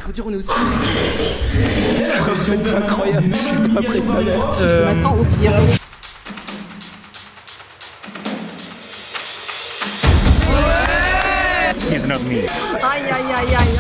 Quand on est aussi. C'est incroyable, je suis pas prêt ça là. Maintenant au pire. He's not me. Aïe aïe aïe aïe.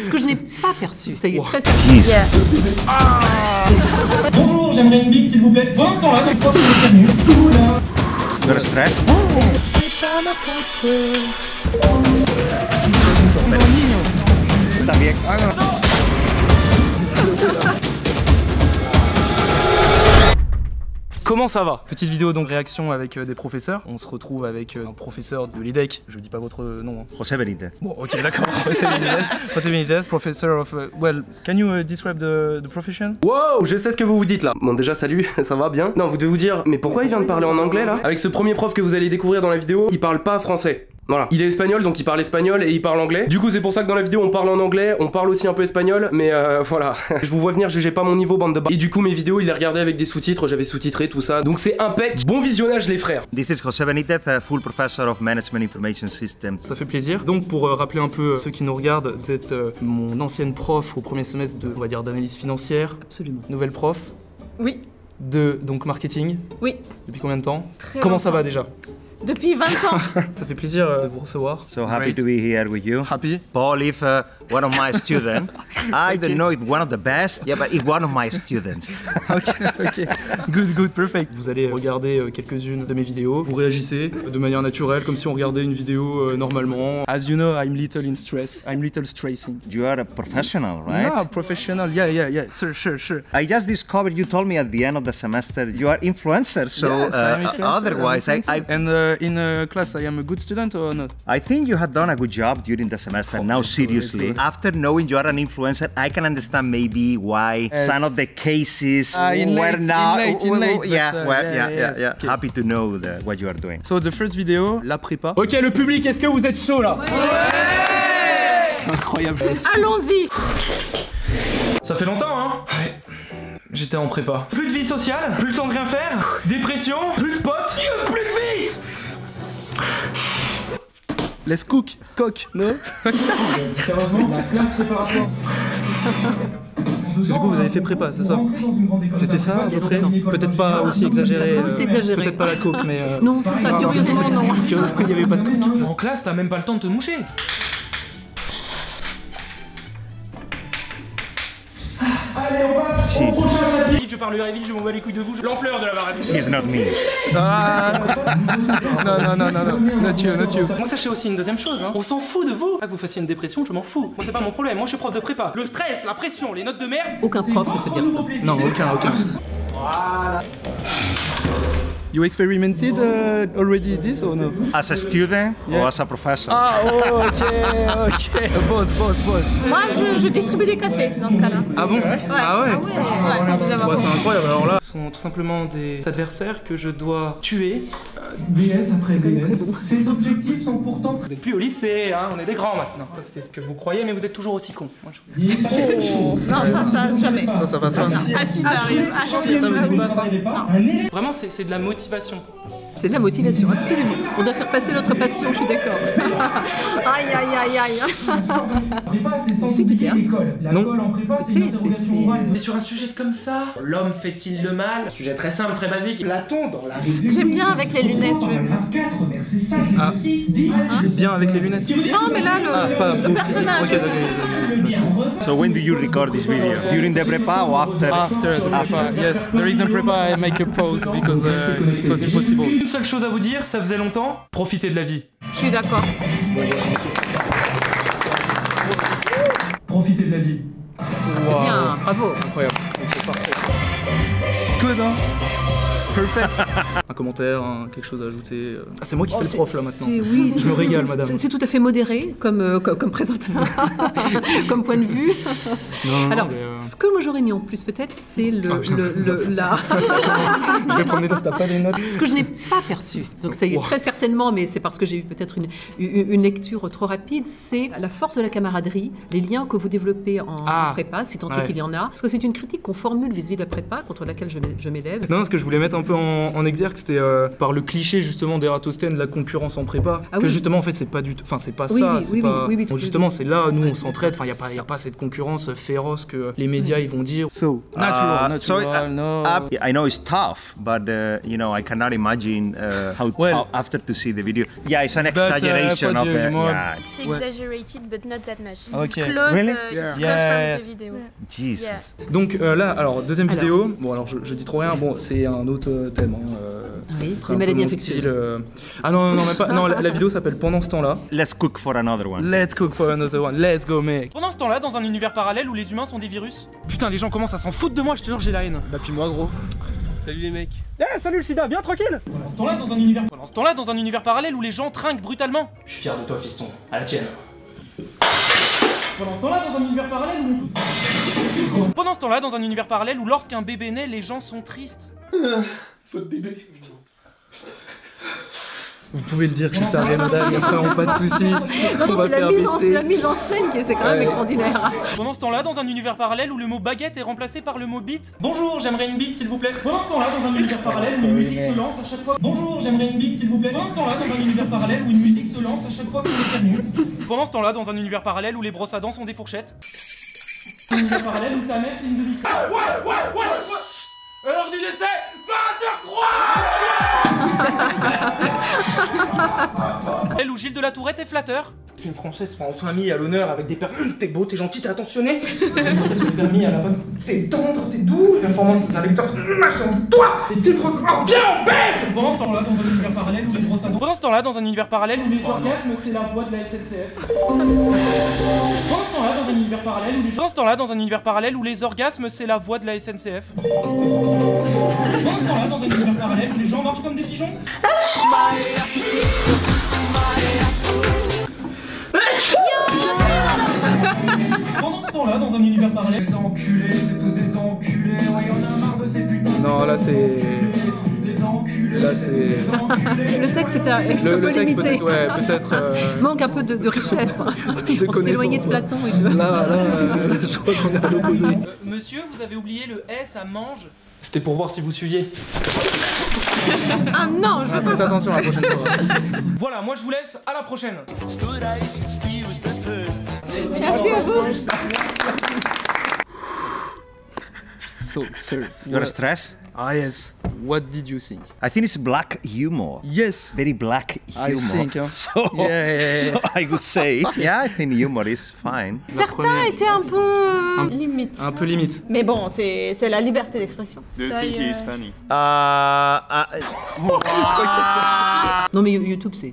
Ce que je n'ai pas perçu. Ça y est, très Jeez. yeah. Bonjour, j'aimerais une bite s'il vous plaît. Pour l'instant là, je crois que c'est mieux. You're stressed? Está bien. Comment ça va? Petite vidéo donc réaction avec des professeurs. On se retrouve avec un professeur de l'EDEC. Je dis pas votre nom. Hein. José Benítez. Bon, ok, d'accord. José Benítez. José Benítez, professor of. Well, can you describe the profession? Wow, je sais ce que vous vous dites là. Bon, déjà, salut, ça va bien? Non, vous devez vous dire, mais pourquoi il vient de parler en anglais là? Avec ce premier prof que vous allez découvrir dans la vidéo, il parle pas français. Voilà, il est espagnol donc il parle espagnol et il parle anglais. Du coup c'est pour ça que dans la vidéo on parle en anglais, on parle aussi un peu espagnol, mais voilà. Je vous vois venir, jugez pas mon niveau bande de bas. Et du coup mes vidéos il les regardait avec des sous-titres, j'avais sous-titré tout ça. Donc c'est impec, bon visionnage les frères. This is José Benítez, a full professor of Management Information Systems. Ça fait plaisir. Donc pour rappeler un peu ceux qui nous regardent, vous êtes mon ancienne prof au premier semestre de, on va dire, d'analyse financière. Absolument. Nouvelle prof Oui. de donc marketing. Oui. Depuis combien de temps? Très Comment ça longtemps. va déjà? Depuis 20 ans. Ça fait plaisir de vous recevoir. So happy Great. to be here with you. Happy? Paul, if one of my students, I don't know if one of the best, yeah, but if one of my students. Ok. Good, perfect. Vous allez regarder quelques-unes de mes vidéos. Vous réagissez de manière naturelle, comme si on regardait une vidéo normalement. As you know, I'm little in stress. I'm little stressing. You are a professional, right? Ah, professional. Yeah. Sure. I just discovered you told me at the end of the semester you are influencer, so Yes, I'm influencer, otherwise I'm influencer. And in class, I am a good student or not? I think you had done a good job during the semester. Now seriously, after knowing you are an influencer, I can understand maybe why some of the cases were now. Yeah. Okay. Happy to know what you are doing. So the first video, la prépa. Ok, le public, est-ce que vous êtes chaud là? Ouais. C'est incroyable. Allons-y. Ça fait longtemps, hein? Ouais. J'étais en prépa. Plus de vie sociale, plus le temps de rien faire, dépression, plus de potes, plus de vie. Let's cook, non? Sérieusement, la classe préparatoire. Parce que du coup vous avez fait prépa, c'est ça? C'était ça à peu près? Peut-être pas aussi exagéré. Pas aussi exagéré. Peut-être pas la coke, mais. Non, c'est ça, curieusement non. Curieusement, il n'y avait pas de coke. En classe, t'as même pas le temps de te moucher. Allez, on passe au prochain chapitre. Vite, je parlerai vite, je m'en bats les couilles de vous. L'ampleur de la maladie. He's not me. Ah non, not you. Moi sachez aussi une deuxième chose, hein. On s'en fout de vous. Pas que vous fassiez une dépression, je m'en fous. Moi c'est pas mon problème, moi je suis prof de prépa. Le stress, la pression, les notes de merde. Aucun prof ne peut dire ça. Non, aucun. Voilà. You experimented already this or no? As a student Yeah. or as a professor? Ah ok. Boss. Moi, je distribue des cafés dans ce cas-là. Ah bon? Ouais. Ah ouais. Faut vous avoir Ouais, c'est incroyable. Alors là, ce sont tout simplement des adversaires que je dois tuer. DS après DS. Ces objectifs sont pourtant Vous êtes plus au lycée, hein, on est des grands maintenant. Ça c'est ce que vous croyez, mais vous êtes toujours aussi cons. Moi, je... Oh. Non, ça, jamais. Ça passe pas. Ah si, ça arrive. Ah si, Ça vous dit pas ça? un Vraiment, c'est de la motivation. c'est de la motivation, absolument. On doit faire passer notre passion, je suis d'accord. Aïe. prépa, c'est sans Tu fais du oublier théâtre? l'école. La Non. colle en prépa, c'est Tu une sais, interrogation c'est- morale. Mais sur un sujet comme ça, l'homme fait-il le mal? Sujet très simple, très basique. Platon dans la République. J'aime bien avec les lunettes. Paragraphe 4, verset 5 Ah. et 6 dit... Je suis bien avec les lunettes. Non, mais là, le personnage. Ok, d'accord. So when do you record this video? During the prepa or after? After the prepa, yes. During the prepa, I make a pause because it was impossible. Une seule chose à vous dire, ça faisait longtemps, profitez de la vie. Je suis d'accord. Profitez de la vie. C'est bien, bravo. Incroyable. Ok, parfait. Good, hein? Perfect. Un commentaire, quelque chose à ajouter. Ah, c'est moi qui fais le prof là maintenant. Oui, Je me régale, madame. C'est tout à fait modéré comme présentateur, comme point de vue. Non, Alors, mais, ce que moi j'aurais mis en plus peut-être, c'est la... Je vais prendre des notes, t'as pas des notes? Ce que je n'ai pas perçu, donc ça y est très certainement, mais c'est parce que j'ai eu peut-être une lecture trop rapide, c'est la force de la camaraderie, les liens que vous développez en prépa, si tant est qu'il y en a. Parce que c'est une critique qu'on formule vis-à-vis de la prépa, contre laquelle je m'élève. Non, ce que je voulais mettre un peu en exergue, c'était par le cliché justement d'Eratosthène, la concurrence en prépa, que justement en fait c'est pas du tout, enfin c'est pas ça, justement c'est là nous on s'entraide, enfin y a pas cette concurrence féroce que les médias ils vont dire. So natural, no. I know it's tough, but you know I cannot imagine how tough after to see the video. Yeah, it's an exaggeration of the. Yeah. It's exaggerated, but not that much. Okay. It's close, Really? it's close from the video. Jesus. Yeah. Donc là, alors deuxième vidéo. Bon alors je dis trop rien. Bon c'est un autre thème. Oui, les maladies infectieuses. Ah non même pas. Non la vidéo s'appelle Pendant ce temps-là. Let's cook for another one. Let's cook for another one. Let's go mec. Pendant ce temps-là, dans un univers parallèle où les humains sont des virus. Putain, les gens commencent à s'en foutre de moi. Je te jure, j'ai la haine. Bah puis moi gros. Salut les mecs. Eh salut le sida, bien tranquille. Pendant ce temps-là, dans un univers parallèle où les gens trinquent brutalement. Je suis fier de toi fiston. À la tienne. Pendant ce temps-là, dans un univers parallèle où... Pendant ce temps-là, dans un univers parallèle où lorsqu'un bébé naît, les gens sont tristes. Faute bébé. Vous pouvez le dire que je suis taré, madame, frère, pas de soucis. Non, c'est la mise en scène qui est quand même extraordinaire. Pendant ce temps-là, dans un univers parallèle où le mot baguette est remplacé par le mot bite. Bonjour, j'aimerais une bite s'il vous plaît. Pendant ce temps-là, dans un univers parallèle où une musique se lance à chaque fois. Bonjour, j'aimerais une bite s'il vous plaît. Pendant ce temps-là, dans un univers parallèle où une musique se lance à chaque fois que vous êtes. Pendant ce temps-là, dans un univers parallèle où les brosses à dents sont des fourchettes. Un univers parallèle où ta mère c'est une demi. Ouais. L'heure du décès, 20h03. Elle ou Gilles de la Tourette est flatteur. Une française sera en famille à l'honneur avec des personnes. T'es beau, t'es gentil, t'es attentionné. T'es ami à la bonne. T'es tendre, t'es doux. L'informance d'un lecteur, j'ai envie de toi. T'es fibres. Oh, viens, on baisse. Pendant ce temps-là, dans un univers parallèle où les brosses à dents. Pendant ce temps-là, dans un univers parallèle où les orgasmes, c'est la voix de la SNCF. Pendant ce temps-là, dans un univers parallèle où les... Pendant ce temps-là, dans un univers parallèle où les orgasmes, c'est la voix de la SNCF. Pendant ce temps-là, dans un univers parallèle où les gens marchent comme des pigeons. Pendant ce temps-là, dans un univers parallèle, les enculés, c'est tous des enculés, oh, y'en a marre de ces putains. Non, là c'est. Les enculés. Là c'est. Le texte était un peu texte limité. peut-être. Manque un peu de richesse. On s'est éloigné de Platon et tout. Là, je crois qu'on est à l'opposé. Monsieur, vous avez oublié le S à mange. C'était pour voir si vous suiviez. Ah non, je veux pas faites ça. attention à la prochaine fois. Voilà, moi je vous laisse, à la prochaine. Merci à vous. So, sir. You're stressed? Ah yes. What did you think? I think it's black humor. Yes. Very black humor. I think. So, yeah. So I would say, yeah, I think humor is fine. Certains étaient un peu limite. Un peu limite. Mais bon, c'est la liberté d'expression. Do you think he is funny? Non mais YouTube c'est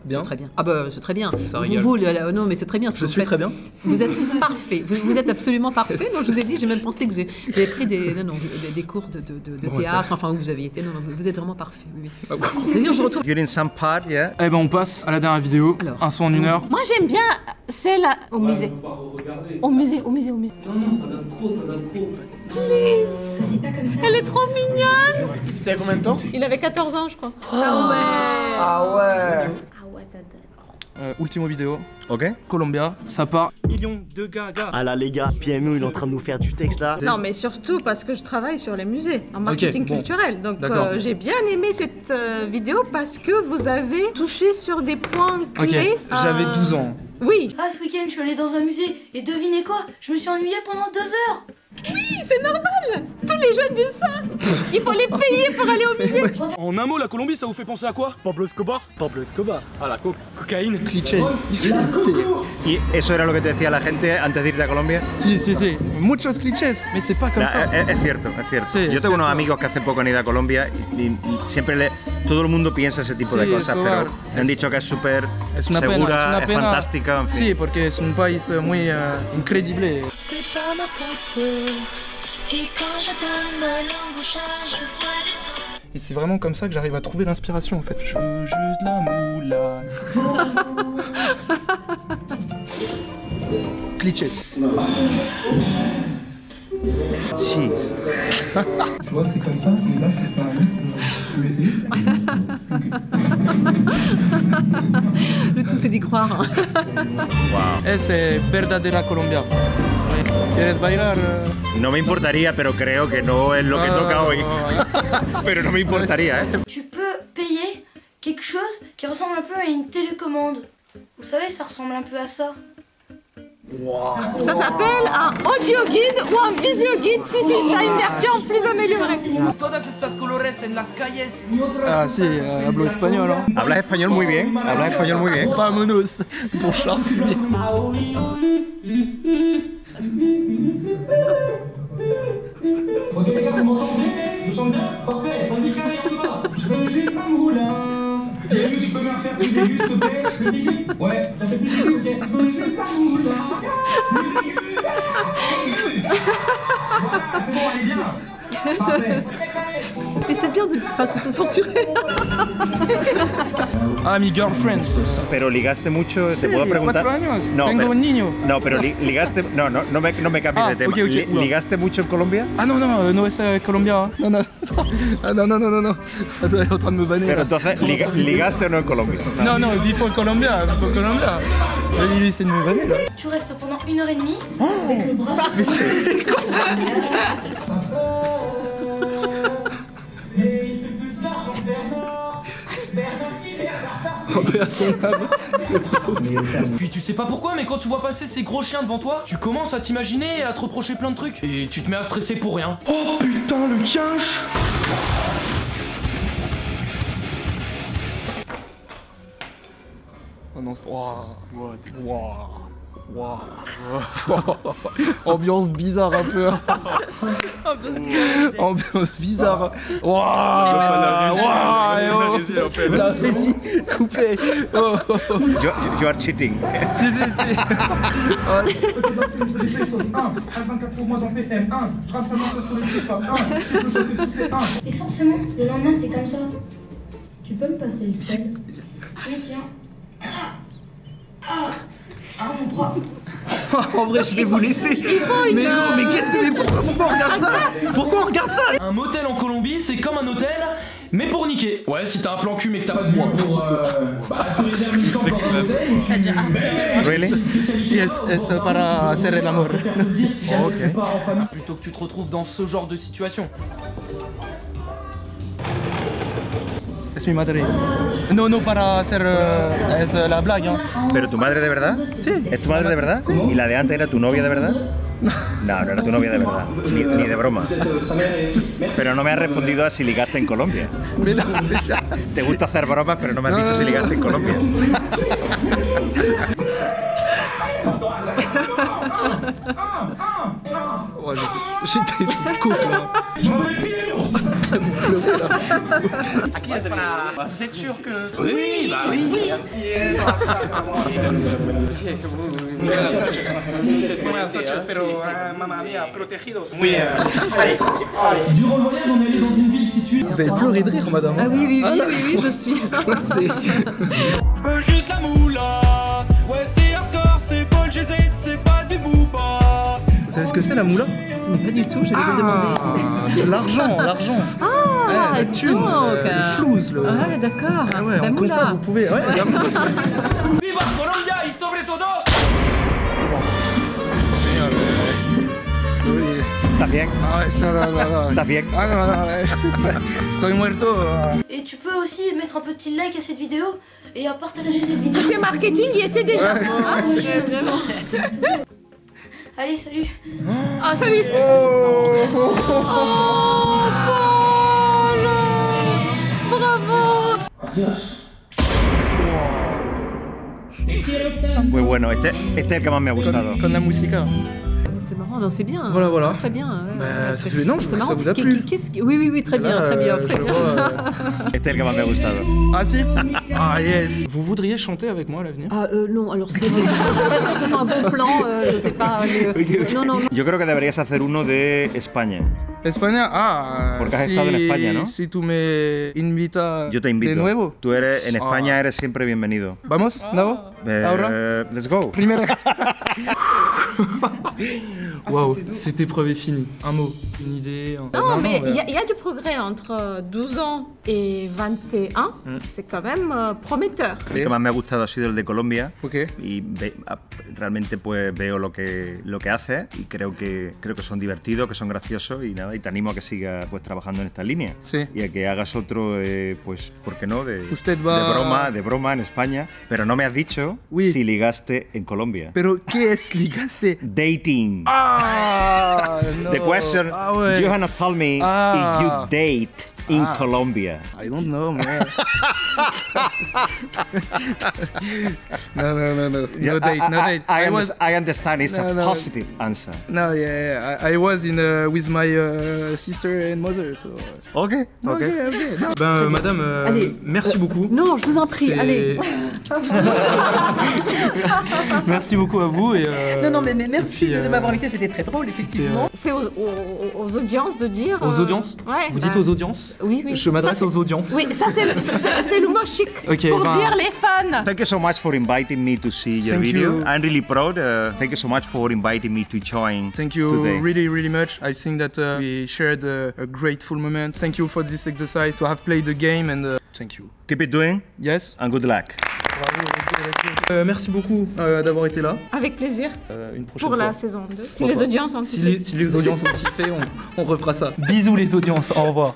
bien. très bien. Ah bah c'est très bien. Ça régale. Non mais c'est très bien. Je suis très bien. Vous êtes parfait. Vous êtes absolument parfait. Non, je vous ai dit, j'ai même pensé que vous avez pris des cours de théâtre, enfin où vous aviez été. Non, vous êtes vraiment parfait. Oui. D'ailleurs, je retourne. During some part, yeah. Eh ben on passe à la dernière vidéo. Alors, un son en 1 heure. Moi j'aime bien celle au musée. Au musée. Non, ça donne trop. C'est pas comme ça. Elle est trop mignonne. C'est à combien de temps? Il avait 14 ans, je crois. Ah ouais, ça donne. Ultimo vidéo. Ok. Colombia. Ça part. Millions de gaga. Ah là les gars, PMU il est en train de nous faire du texte là. Non mais surtout parce que je travaille sur les musées, en marketing culturel. Donc j'ai bien aimé cette vidéo parce que vous avez touché sur des points clés. J'avais 12 ans. Oui. Ah, ce week-end, je suis allée dans un musée et devinez quoi? Je me suis ennuyée pendant 2 heures. Oui, c'est normal. Tous les jeunes disent ça. Il faut les payer pour aller au musée. En un mot, la Colombie, ça vous fait penser à quoi? Pablo Escobar. Ah, la cocaïne. Clichés. ¿Y eso era lo que te decía la gente antes de irte a Colombia? Sí. Muchos clichés. Mais c'est pas comme ça. Es cierto. Sí, Yo tengo unos amigos que hace poco han ido a Colombia y siempre todo el mundo piensa ese tipo de cosas, pero me han dicho que es súper segura, es fantástica, en fin. Sí, porque es un país muy increíble. C'est pas ma faute. Et quand je donne ma langue au chat, je vois les autres. Et c'est vraiment comme ça que j'arrive à trouver l'inspiration en fait. Je veux juste la moula. Clichés. Jeez. Moi, c'est comme ça, mais là, c'est pas un mythe. Je vais essayer. Le tout c'est d'y croire. Wow. C'est verdadera Colombia. ¿Quieres bailar? No me importaría, pero creo que no es lo que toca hoy. Pero no me importaría, ¿eh? Tu peux payer quelque chose qui ressemble un peu à une télécommande. Vous savez, ça ressemble un peu à ça. Wow. Ça s'appelle un audio guide ou un visio guide si t'as une version plus améliorée. Todas estas colores en las calles. Ah si, hablo español. Hein. Hablas español muy bien, hablas español muy bien. Vámonos, pour charfumer. Ok les gars, vous m'entendez? Je chante bien? Parfait, vas-y carré, on y va. Je veux juste un moulin. Jésus, tu peux me refaire plus aigu, s'il te plaît? Plus aigu? Ouais, t'as fait plus aigu, ok. Je veux juste un moulin. Plus aigu. Voilà, c'est bon, allez bien. Parfait. Mais c'est bien de ne pas s'auto-censurer. Ah, mi girlfriend. Pero ligaste mucho, sí, ¿te puedo preguntar? 4 años. No, tengo pero, un niño. No, pero ligaste, no me cambies de tema. Okay, ¿Ligaste mucho en Colombia? Ah no es Colombia. No. Attends, elle est en train de me banner. Pero entonces, ¿ligaste o no en Colombia? Non, vivo en Colombia, Il essaie de me banner là. Tu restes pendant 1h30 avec le bras sur Mais c'est quoi ça? En paix à son âme. Puis tu sais pas pourquoi, mais quand tu vois passer ces gros chiens devant toi, tu commences à t'imaginer et à te reprocher plein de trucs. Et tu te mets à stresser pour rien. Oh putain, le cache. Oh non, Wow. Ambiance bizarre un peu. Ambiance bizarre. La régie coupée. You are cheating. Si. Et forcément, le lendemain, t'es comme ça. Tu peux me passer le sel? Oui, tiens. Mon bras. En vrai, je vais vous laisser. Mais non, mais qu'est-ce que... Pourquoi on regarde ça? Pourquoi on regarde ça? Un motel en Colombie, c'est comme un hôtel, mais pour niquer. Ouais, si t'as un plan cul mais que t'as pas de bois pour... tu réserves une chambre dans un hôtel ou tu... Really? Yes, para hacer el amor. Ok. Plutôt que tu te retrouves dans ce genre de situation. Es mi madre. No, para hacer... es la blague, ¿eh? ¿Pero tu madre de verdad? Sí. ¿Es tu madre de verdad? Sí. ¿Y la de antes era tu novia de verdad? No era tu novia de verdad. Ni de broma. Pero no me has respondido a si ligaste en Colombia. Mira, Te gusta hacer bromas, pero no me has dicho si ligaste en Colombia. Oh, j'étais sous le couple là. Vous pleurez là. Aquí es para... Vous êtes sûr que... Oui, bah oui. Buenas noches, pero mamá había protegidos. Muy bien. Durant le voyage, on est allé dans une ville située... Vous avez pleuré de rire, madame. Ah oui, je suis. Juste la moula. Ouais, c'est hardcore, c'est Paul GZ, c'est pas du booba. Vous savez ce que c'est la moula? Pas du tout, j'allais vous demander. C'est l'argent. Ah, la thune, le flouze. Ah, d'accord. Ah ouais, en compta, vous pouvez. Ouais, Viva Colombia y sobre todo. ¿Estás bien? Ah, ça va. ¿Estás bien? Ah, no, estoy muerto. Et tu peux aussi mettre un petit like à cette vidéo et à partager cette vidéo. Le marketing y était déjà. Ah, vraiment. Allez, salut. Ah, salut. Bravo. Muy bueno, este es el que más me ha gustado. Con la música. C'est marrant, non, c'est bien. Voilà. Très bien. Bah, ça fait... Non, je vois que ça vous a plu. Oui, très bien. Este es el que más me ha gustado. Ah si? Ah yes. Vous voudriez chanter avec moi à l'avenir? Ah non, alors c'est... Je suis pas sûre que ce soit un bon plan, je sais pas. Mais, non. Yo creo que deberías hacer uno de España. España, porque has estado en España, ¿no? Si tú me invitas Yo te invito. de nuevo. Tú eres en España, eres siempre bienvenido. ¿Vamos? ¿No? ¿Ahora? Let's go. Primero. Waouh, cette épreuve est finie. Un mot, une idée. Non, mais il y a du progrès entre 12 ans et 21. C'est quand même prometteur. El que más me ha gustado ha sido el de Colombia. Y realmente pues veo lo que hace y creo que son divertidos, que son graciosos y nada, y te animo a que sigas pues trabajando en esta línea. Sí. Y a que hagas otro pues, ¿por qué no? De broma en España. Pero no me has dicho si ligaste en Colombia. ¿Pero qué es ligaste? Dating. No. The question, you have not told me if you date in Colombia. I don't know, man. No. No date. I understand it's a positive answer. No, yeah. I was with my sister and mother, so... Okay. No. Ben, madame, merci beaucoup. Non, je vous en prie, allez. Merci beaucoup à vous. Et, non, mais merci de m'avoir invité, c'était très drôle, effectivement. C'est aux audiences de dire... Aux audiences? Ouais. Vous dites aux audiences? Oui. Je m'adresse aux audiences. Oui, ça c'est le mot chic pour dire les fans. Thank you so much for inviting me to see your video. I'm really proud. Thank you so much for inviting me to join. Thank you today. really much. I think that we shared a grateful moment. Thank you for this exercise, to have played the game, and thank you. Keep it doing. Yes. And good luck. Bravo, merci beaucoup d'avoir été là. Avec plaisir. Une prochaine pour fois. la saison 2. Si les audiences ont kiffé. Si les audiences ont kiffé, on refera ça. Bisous les audiences, au revoir.